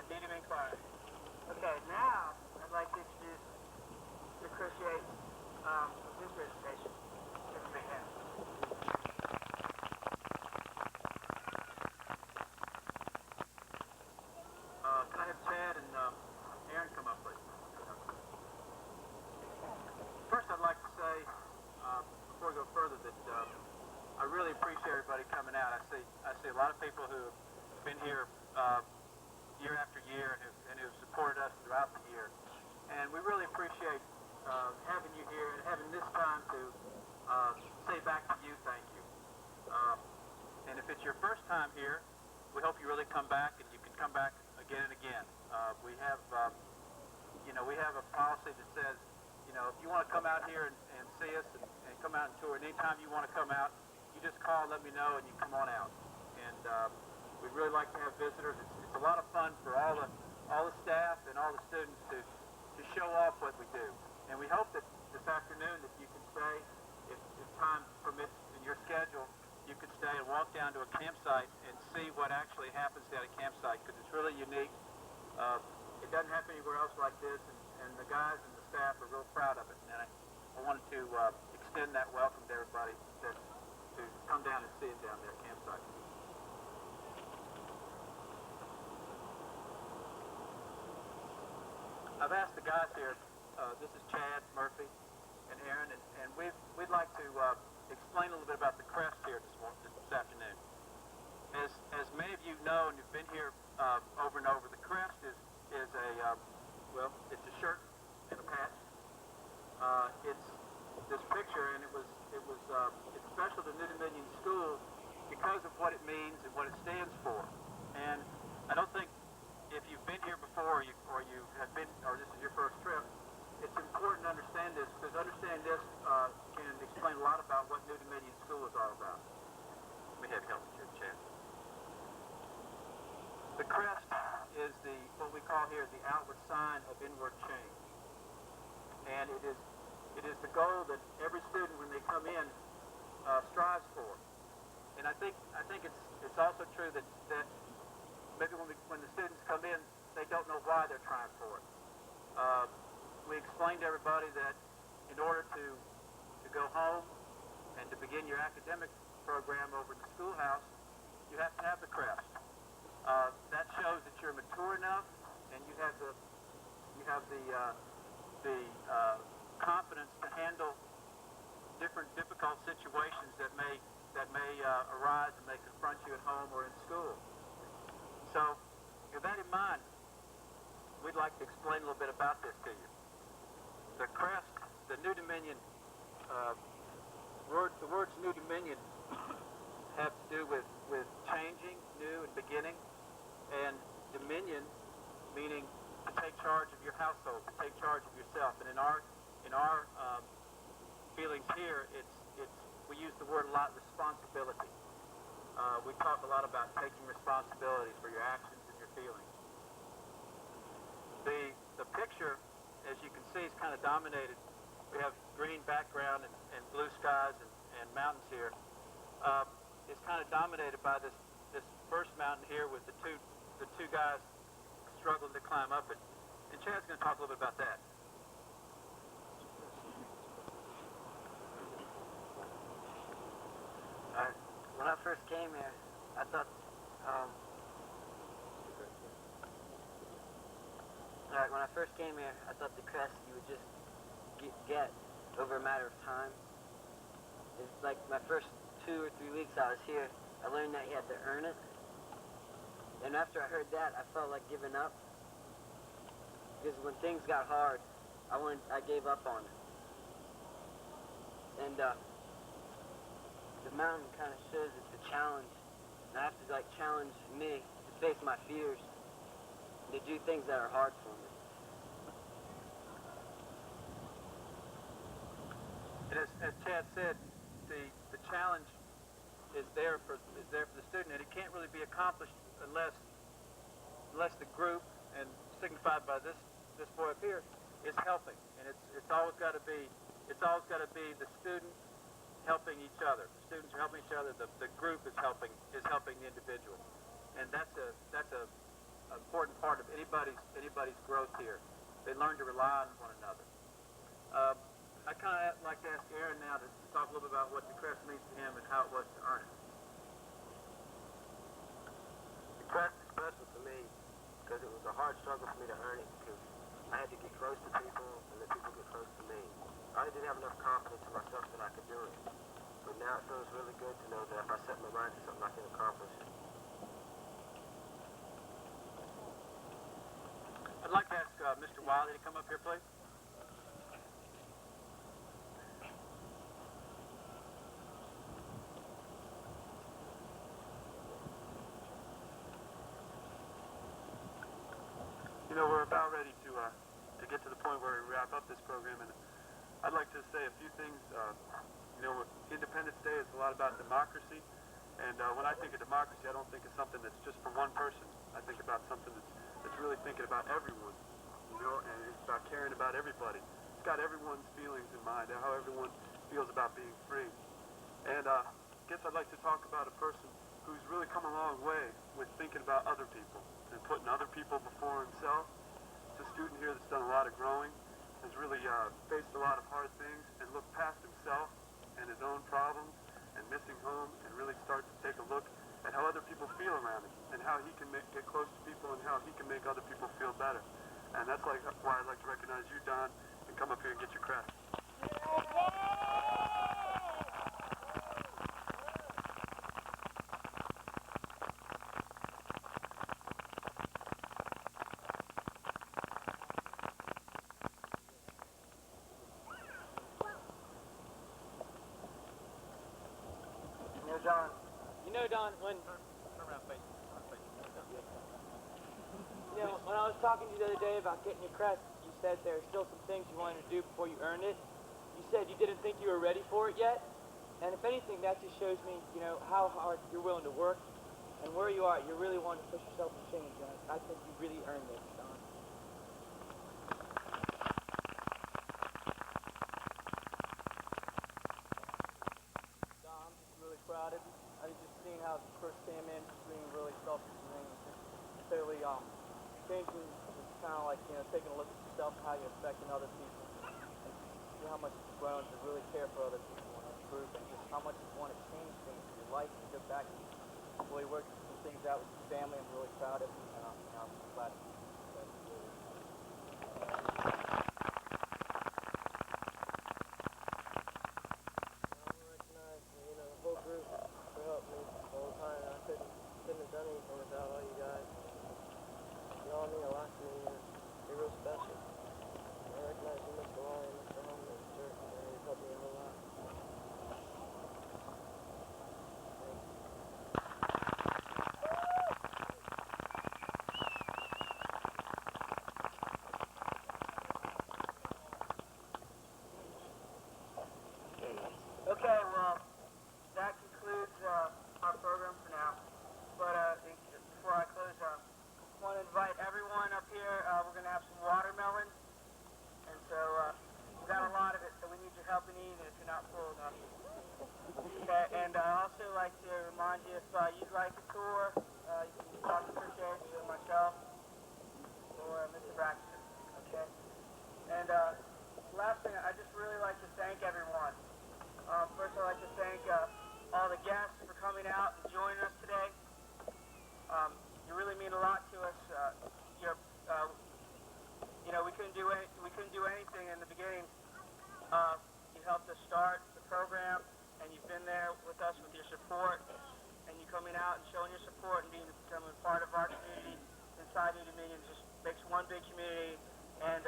Meeting inquiry. Okay, now I'd like to introduce to Chris Yates his presentation. Give him a big hand. Can I have Chad and Aaron come up, please? First, I'd like to say, before we go further, that I really appreciate everybody coming out. I see a lot of people who have been here year after year and who've supported us throughout the year. And we really appreciate having you here and having this time to say back to you, thank you. And if it's your first time here, we hope you really come back, and you can come back again and again. We have a policy that says, if you want to come out here and see us and come out and tour, and anytime you want to come out, you just call, let me know, and you come on out. And we'd really like to have visitors. It's a lot of fun for all the staff and all the students to show off what we do. And we hope that this afternoon that you can stay, if time permits in your schedule, you can stay and walk down to a campsite and see what actually happens at a campsite, because it's really unique. It doesn't happen anywhere else like this, and the guys and the staff are real proud of it. And I wanted to extend that welcome to everybody to come down and see it down there at campsite. I've asked the guys here, this is Chad, Murphy, and Aaron, and we'd like to explain a little bit about the Crest here this afternoon. As many of you know, and you've been here over and over, the Crest is it's a shirt and a patch. It's this picture, and it's special to New Dominion School because of what it means and what it stands for. And I don't think, if you've been here before, or you have been, or this is your first trip, it's important to understand this, because understanding this can explain a lot about what New Dominion School is all about. Let me have you help me here, Chad. The Crest is what we call here the outward sign of inward change, and it is the goal that every student, when they come in, strives for. And I think it's also true that maybe when the students come in, they don't know why they're trying for it. We explained to everybody that in order to go home and to begin your academic program over at the schoolhouse, you have to have the Crest. That shows that you're mature enough, and you have the confidence to handle different difficult situations that may arise and may confront you at home or in school. So, with that in mind, we'd like to explain a little bit about this to you. The Crest, the New Dominion, the words New Dominion have to do with changing, new, and beginning, and dominion meaning to take charge of your household, to take charge of yourself. And in our feelings here, we use the word a lot, responsibility. We talk a lot about taking responsibility for your actions and your feelings. The picture, as you can see, is kind of dominated. We have green background and blue skies and mountains here. It's kind of dominated by this first mountain here with the two guys struggling to climb up it. And Chad's going to talk a little bit about that. When I first came here, I thought, when I first came here, I thought the Crest you would just get over a matter of time. It's like my first 2 or 3 weeks I was here, I learned that you had to earn it. And after I heard that, I felt like giving up. Because when things got hard, I gave up on it. And the mountain kind of shows it's a challenge. And I have to challenge me to face my fears, and to do things that are hard for me. And as Chad said, the challenge is there for the student, and it can't really be accomplished unless the group, and signified by this boy up here, is helping. And it's always got to be the student helping each other. The students are helping each other. The group is helping the individual, and that's a important part of anybody's growth here. They learn to rely on one another. I kind of like to ask Aaron now to talk a little bit about what the Crest means to him and how it was to earn it. The Crest is special to me because it was a hard struggle for me to earn it because I had to get close to people and let people get close to me. I didn't have enough confidence in myself that I could do it. But now it feels really good to know that if I set my mind to something, I can accomplish it. I'd like to ask Mr. Wiley to come up here, please. You know, we're about ready to get to the point where we wrap up this program, and I'd like to say a few things. You know, Independence Day is a lot about democracy, and when I think of democracy, I don't think of something that's just for one person. I think about something that's really thinking about everyone, you know, and it's about caring about everybody. It's got everyone's feelings in mind, and how everyone feels about being free. And I guess I'd like to talk about a person who's really come a long way with thinking about other people and putting other people before himself. It's a student here that's done a lot of growing, has really faced a lot of hard things, and looked past himself and his own problems and missing home, and really start to take a look at how other people feel around him and how he can get close to people and how he can make other people feel better. And that's why I'd like to recognize you, Don, and come up here and get your crest. Don, when when I was talking to you the other day about getting your crest, you said there are still some things you wanted to do before you earned it. You said you didn't think you were ready for it yet, and if anything, that just shows me, you know, how hard you're willing to work, and where you are, you're really wanting to push yourself to change, and I think you really earned it, Don. I'm just really proud of you. I was just seeing how the first came in, just being really selfish and just clearly changing. It's kind of like, you know, taking a look at yourself and how you're affecting other people, and see how much you've grown to really care for other people and improve, and just how much you want to change things in your life and get back and really work some things out with your family. I'm really proud of you, and I'm glad to see you. Couldn't have done anything without all you guys. You all mean a lot to me. You're real special. I recognize you, Mr. Wally, and Mr. Holman, and Mr. Dirk. You've helped me a whole lot. Okay, well, that concludes our program for now. But before I close, I want to invite everyone up here. We're going to have some watermelon, and so we've got a lot of it, so we need your help in eating it if you're not full enough. Okay, and I'd also like to remind you, if you'd like a tour, you can talk to Chris Edge or myself or Mr. Braxton. Okay, and last thing, I just really like to thank everyone. First, I'd like to thank all the guests for coming out and joining us today. You really mean a lot to us. You know, we couldn't do anything in the beginning. You helped us start the program, and you've been there with us with your support, and you coming out and showing your support and becoming part of our community inside New Dominion just makes one big community, and